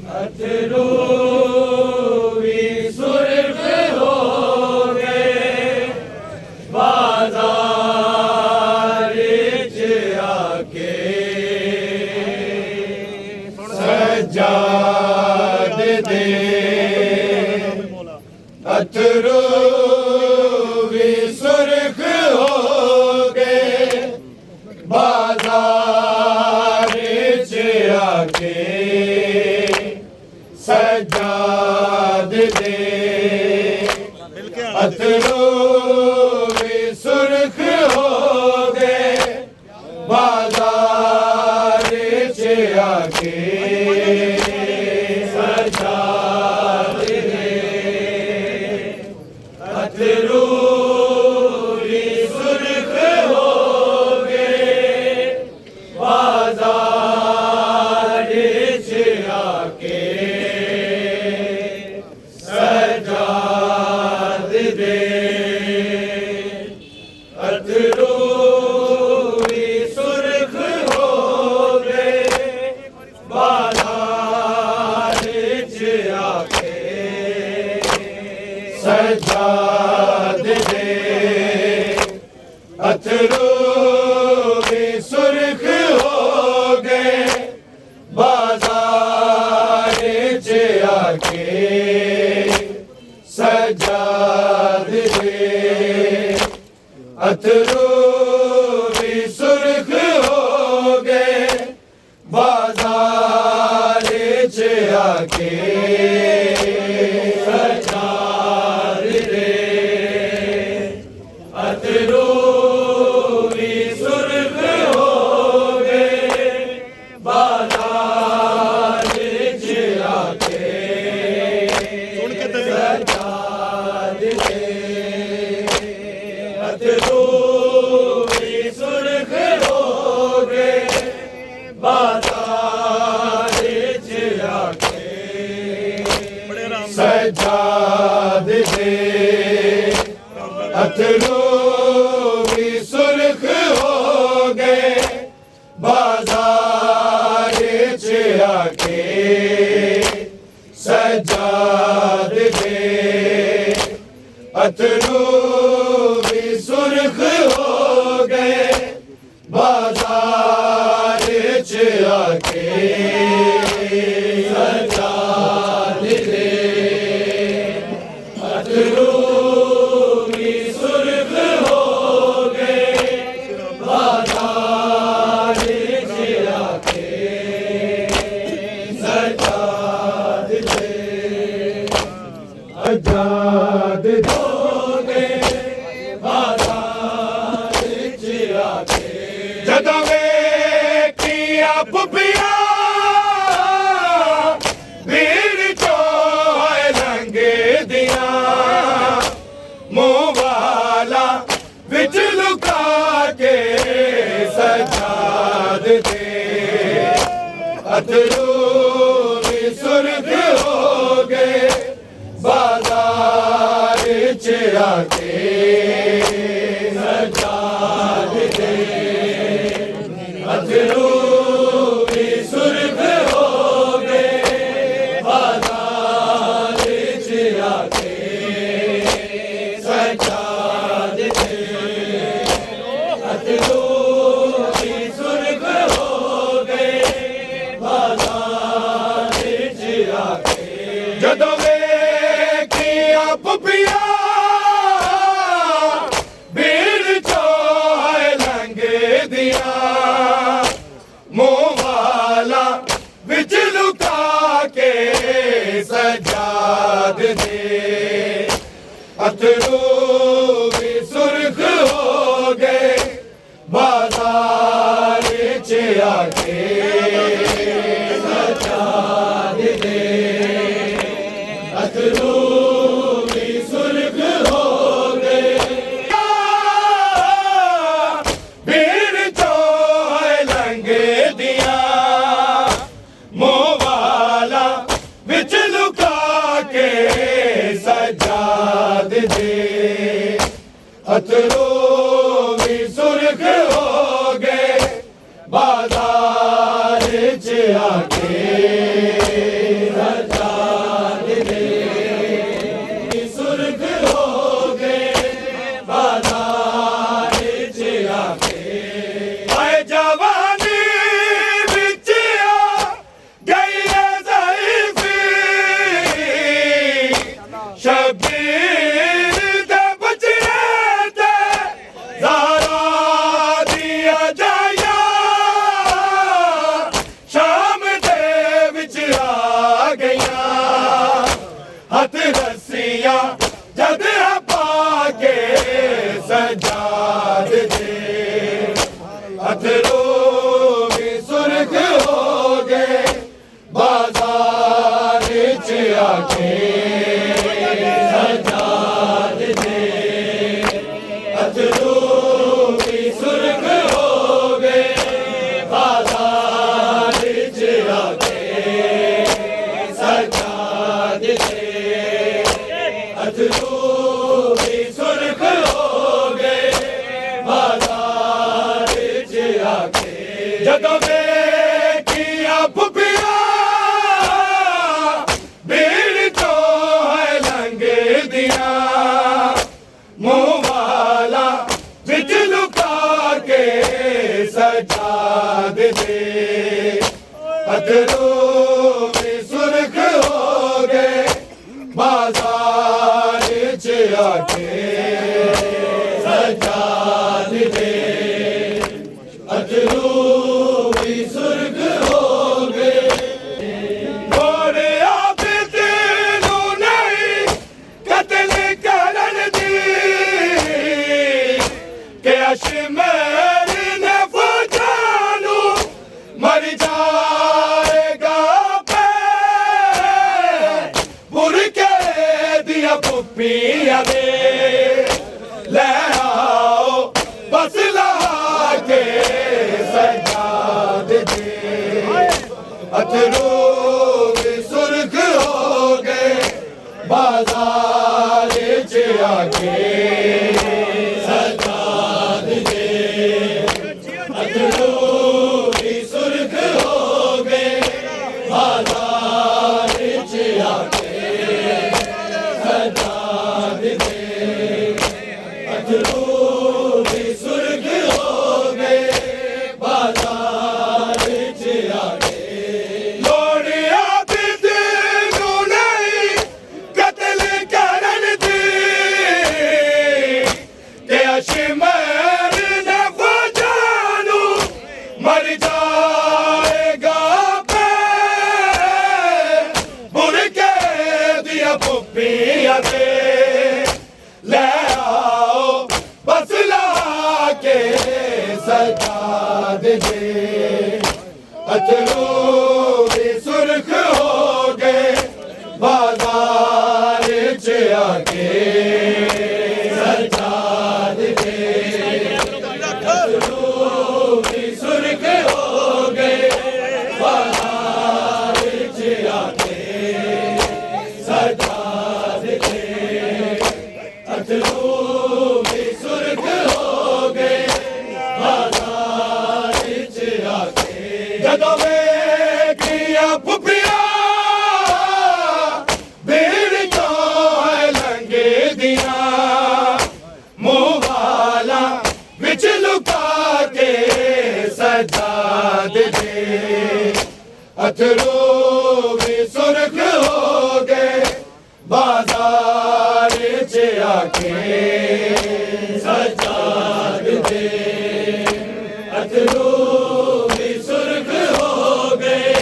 अथरू भी सुर्ख हो गए बाजार च आके सजाद दे अथरू भी सुर्ख हो गए बाजार च आके सजाद दे अथरू भी सुर्ख हो गए बाजार च आके सजाद दे अथरू भी सुर्ख हो गए बाजार च आके सजाद दे अथरू भी सुर्ख हो गए बाजार च आके सजाद दे अथरू भी सुर्ख हो गए बाजार च आके सजाद दे अथरू भी सुर्ख हो गए बाजार च आके सजाद दे अथरू भी सुर्ख हो गए बाजार च आके सजाद दे अथरू भी सुर्ख हो गए बाजार च आके सजाद दे अथरू भी सुर्ख हो गए बाजार च आके सजाद दे अथरू भी सुर्ख हो गए बाजार च आके सजाद दे अथरू भी सुर्ख हो गए बाजार च आके सजाद दे आजाद हो गए बाजार च आके जदों वेखिया पुपिया भीड़ चो लंघे दिया मुंह वाला विच लुका के सजाद दे अथरू भी सुर्ख हो गए बाजार च आके सजाद दे अथरू भी सुर्ख हो गए बाजार च आके सजाद दे अथरू भी सुर्ख हो गए बाजार च आके जदों वेखिया पुपिया भीड़ चो लंघे दिया मुंह वाला विच लुका के सजाद दे अथरू भी सुर्ख हो गए बाजार च आके सजाद दे अथरू भी सुर्ख हो गए भीड़ चो लंघे दिया मुंह वाला विच लुका के सजाद दे अथरू भी सुर्ख हो गए बाजार च आके फुपिया जद पाके सजाद दे अथरू भी सुर्ख हो गए बाजार च आके सजाद दे अथरू भी सुर्ख हो गए बाजार च आके सजाद दे अथरू भी सुर्ख हो गए बाजार च आके जदों देखिया फुपिया भीड़ तो है लंगे दिया मुंह वाला बिच लुका के सजाद दे अथरू भी सुर्ख हो गए बाजार च आके सजाद दे अथरू भी सुर्ख हो गए घोड़े आबिद नू नहीं कत्ल करन दी के अशमेर ने फौजानू मर जाएगा पे बुरके दिया पुपिया दे ले आओ बस ला के सजाद दे अथरू भी सुर्ख हो गए बाजार च आके सजाद दे अथरू भी सुर्ख हो गए बाजार च आके सजाद दे अथरू भी सुर्ख हो गए बाजार च आके लोड़िया बिद नू नहीं कत्ल करन दी के अशमेर ने फौजानू मर जाएगा पे बुरके दिया पुपिया दे ले आओ बस ला के सजाद दे अथरू भी सुर्ख हो गए बाजार च आके सजाद दे अथरू भी सुर्ख हो गए बाजार च आके सजाद दे अथरू भी सुर्ख हो गए बाजार च आके जदों देखिया फुपिया भीड़ तो है लंगे दिया मुंह वाला बिच लुका के सजाद दे अथरू भी सुर्ख हो गए बाजार च आके सजाद दे अथरू भी सुर्ख हो गए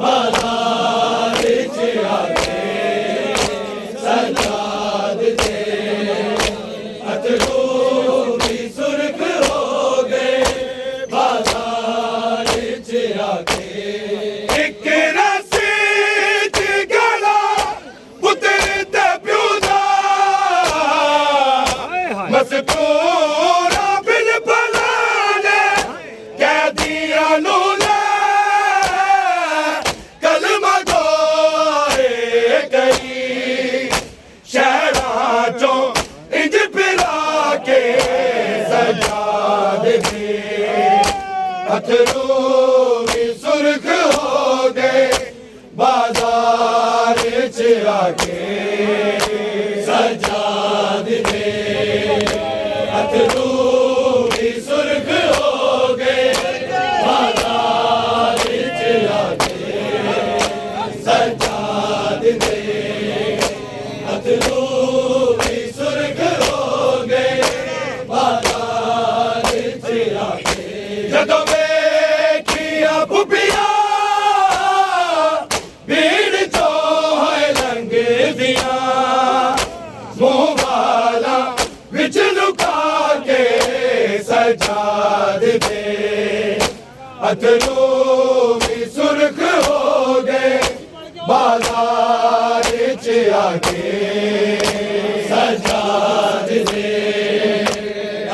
बाजार च आके सजाद दे अथरू भी सुर्ख हो गए बाजार च आके एक रस्सी च गला पुत्र ते प्यो दा मस्तूरा बिन भलाने कैदियां नू ले कलमा दोए गई शहरां चों इंज फिरा के सजाद दे अथरू भी सुर्ख हो गए बाजार च आके सजाद दे अथरू भी सुर्ख हो गए बाजार च आके सजाद दे अथरू भी सुर्ख हो गए बाजार च आके जदों देखिया फुपिया भीड़ तो है लंगे दिया अथरू भी सुर्ख हो गए बाजार च आके सजाद दे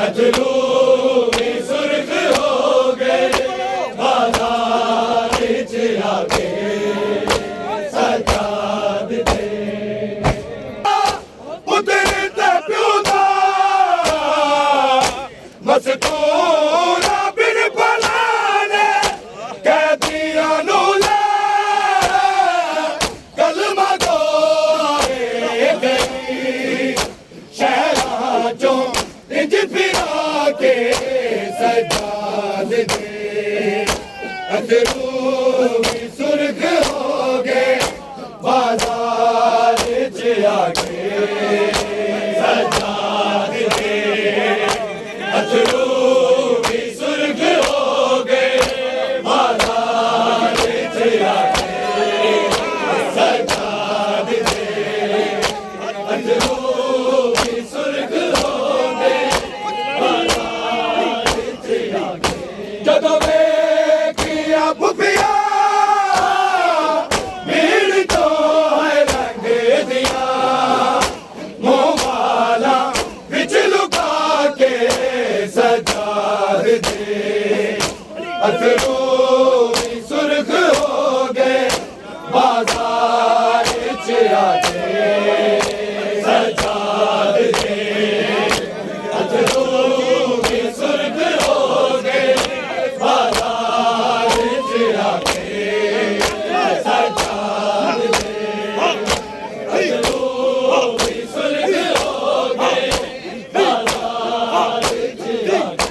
अथरू भी सुर्ख हो गए बाजार च आके सजाद दे उधर ते प्यो दा मस्तूरा बिन भलाने कैदियां नू ले कलमा गोए गई शहरां चों इंज फिरा के सजाद दे अथरू भी सुर्ख हो गए बाजार च आके सजाद दे अथरू भी सुर्ख हो गए बाजार च आके सजाद दे अथरू भी सुर्ख हो गए बाजार च आके जदों वेखिया फुफिया भीड़ तो है रंग दिया मुंह वाला बिच लुका के सजाद दे अथरू भी सुर्ख हो गए बाजार च आके सजाद दे अथरू भी सुर्ख हो गए बाजार च आके सजाद दे अथरू भी सुर्ख हो गए बाजार च आके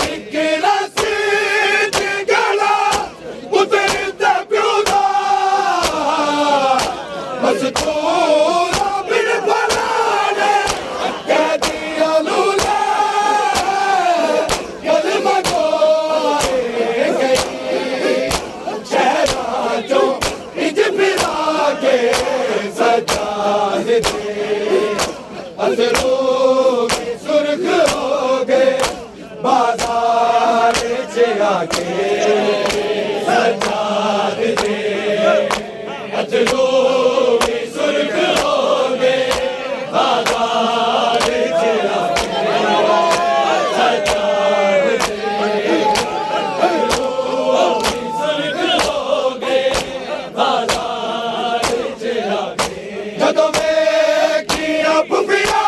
एक रसीद गला उतरता प्यो दा मस्तूरा बिन भलाने कैदियां नू ले कलमा गोए गई शहरां चों इंज फिरा के सजाद दे अथरू भी सुर्ख हो गए बाजार च आके सजाद दे अथरू भी सुर्ख हो गए बाजार च आके सजाद दे अथरू भी सुर्ख हो गए बाजार च आके जदों वेखिया फुफिया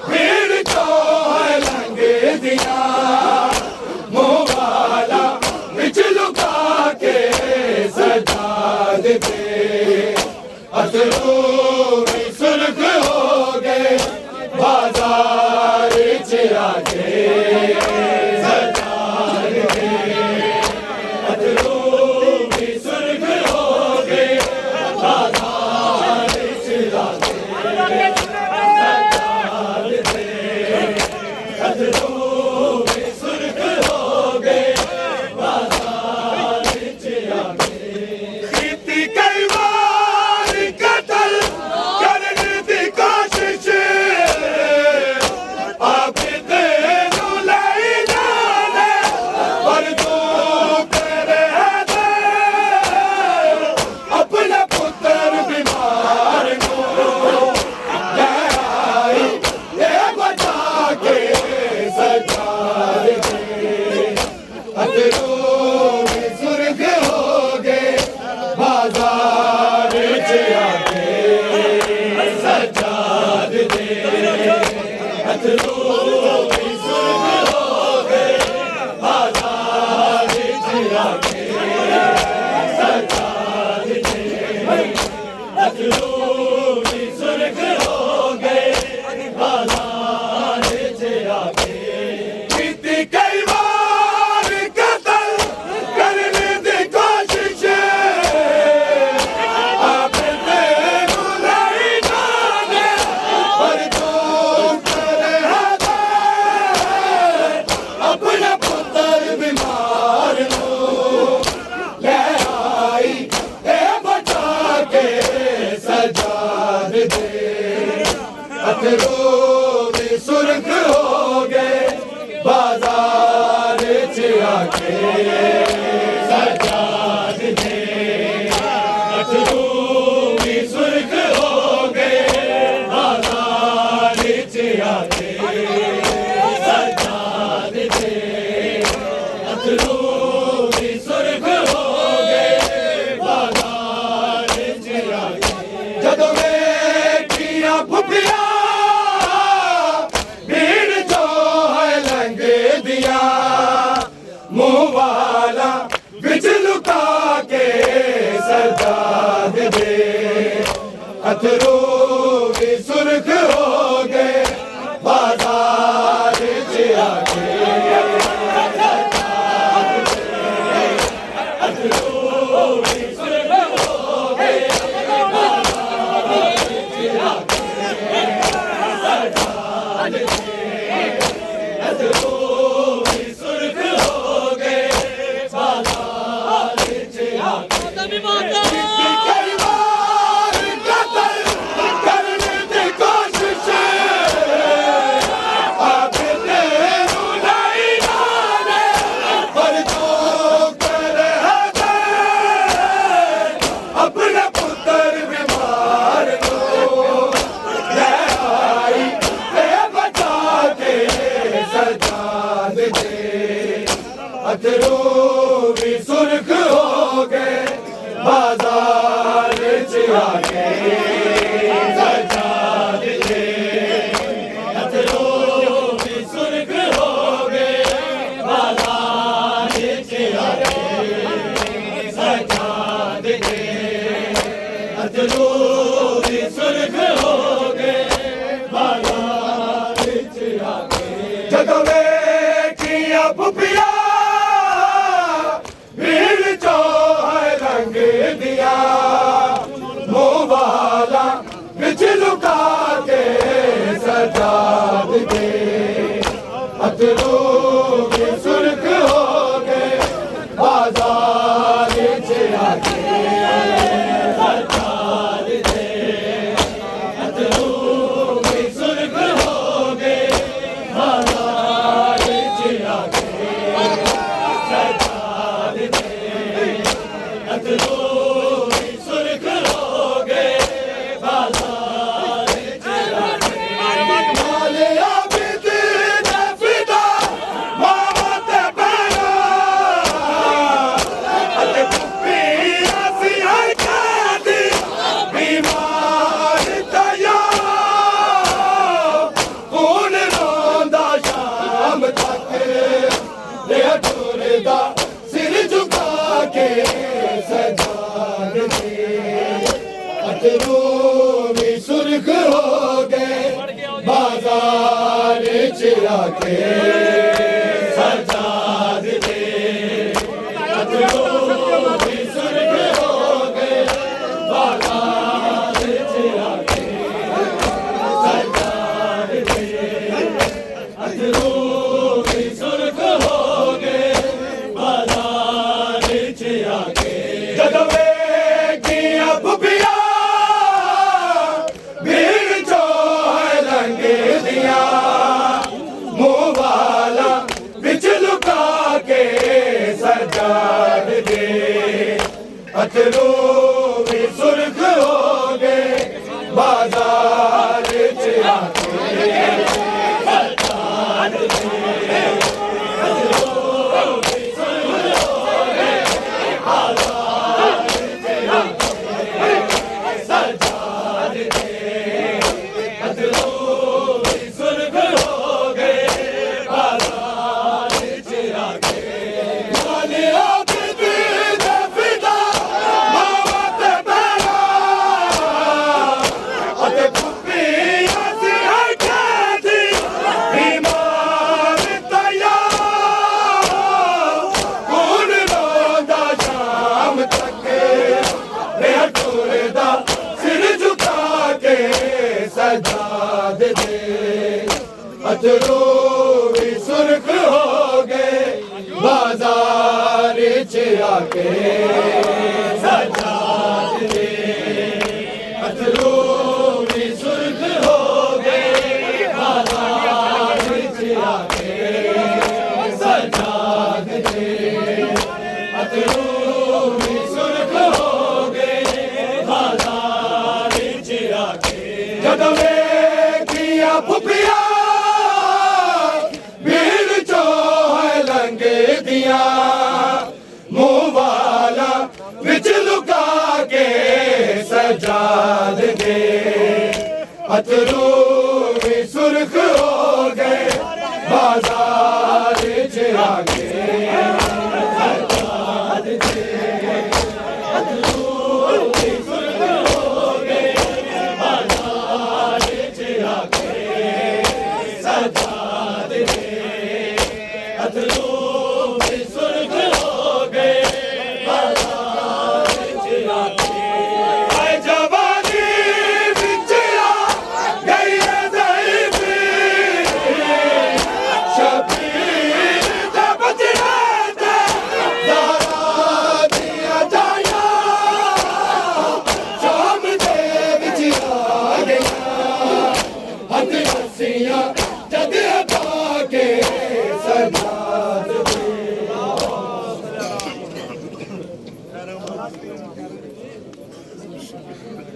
भीड़ तो है लंघ दिया मुंह वाला बिच लुका के सजाद दे अथरू भी सुर्ख हो गए बाजार च आके सजाद दे अथरू भी सुर्ख हो गए बाजार च आके सजाद दे अथरू भी सुर्ख हो गए बाजार च आके कीती कई बार कत्ल करने दी कोशिश आबिदे नू लाई जाने पर तू तेरे दे अपने पुत्र बीमार नू ले आई ये बचा के सजाद दे अथरू भी सुर्ख हो गए बाजार च आके सजाद दे अथरू भी सुर्ख हो गए बाजार च आके सजाद दे अथरू भी सुर्ख हो गए बाजार च आके कीती कई बार कत्ल करने दी कोशिश आबिदे नू लाई जाने पर तू तेरे दे अपने पुत्र बीमार नू ले आई ये बचा के सजाद दे अथरू भी सुर्ख हो गए बाजार च सजाद दे अथरू भी सुर्ख हो गए बाजार च आके सजाद दे अथरू भी सुर्ख हो गए बाजार च आके जदों बेटियां फुफिया भीड़ चो है लंघ दिया मुंह वाला बिच लुका के सजाद दे अथरू भी सुर्ख हो गए बाजार च आके अथरू भी सुर्ख हो गए बाजार च आके सजाद दे अथरू भी सुर्ख हो गए बाजार च आके कई बार कत्ल करने दी कोशिश आपने रुलाई नाले पर जो करे है अपने पुत्र बीमार को ले आई ले बचा के सजाद दे अथरू भी सुर्ख हो गए बाजार च आके सजाद दे अथरू भी सुर्ख हो गए बाजार च आके सजाद दे अथरू भी सुर्ख हो गए बाजार च आके जदों बेटियां फुफिया भीड़ चो है रंग दिया मुंह वाला बिच लुका के सजाद दे अथरू भी सुर्ख हो गए बाजार च आके सजाद दे अथरू भी सुर्ख हो गए बाजार च आके सजाद दे अथरू भी सुर्ख हो गए बाजार च आके माले आबिद दे फिदा मामा ते बहना अते पुप्पियां सी हर कैदी बीमार तैयार खून रोंदा शाम तक ले टुरदा सिर झुका के सजाद दे अथरू भी सुर्ख हो गए बाजार च आके सजाद दे अथरू भी सुर्ख हो गए बाजार च आके सजाद दे अथरू भी सुर्ख हो गए बाजार च आके जदों बेटियां फुफिया भीड़ चो है लंघ दिया मुंह वाला बिच लुका के सजाद दे अथरू भी सुर्ख हो गए बाजार च आके सजाद दे अथरू भी सुर्ख हो गए बाजार च आके सजाद दे अथरू भी सुर्ख हो गए बाजार च आके माले आबिद दे फिदा मामा ते बहना अते पुप्पियां सी हर कैदी बीमार तैयार खून रोंदा शाम तक ले टुरदा सिर झुका के सजाद दे अथरू भी सुर्ख हो गए बाजार च आके सजाद दे अथरू भी सुर्ख हो गए बाजार च आके सजाद दे ਜਦੋਂ ਵੇਖੀਆਂ ਫੁੱਫੀਆਂ ਭੀੜ ਚੋਂ ਹੈ ਲੰਘਦੀਆਂ ਮੂੰਹ ਵਾਲਾ ਵਿੱਚ ਲੁਕਾ ਕੇ ਸਜਾਦ ਦੇ ਅਥਰੂ ਵੀ ਸੁਰਖ ਹੋ ਗਏ ਬਾਜ਼ਾਰ ਚ ਆ ਕੇ ਸਜਾਦ ਦੇ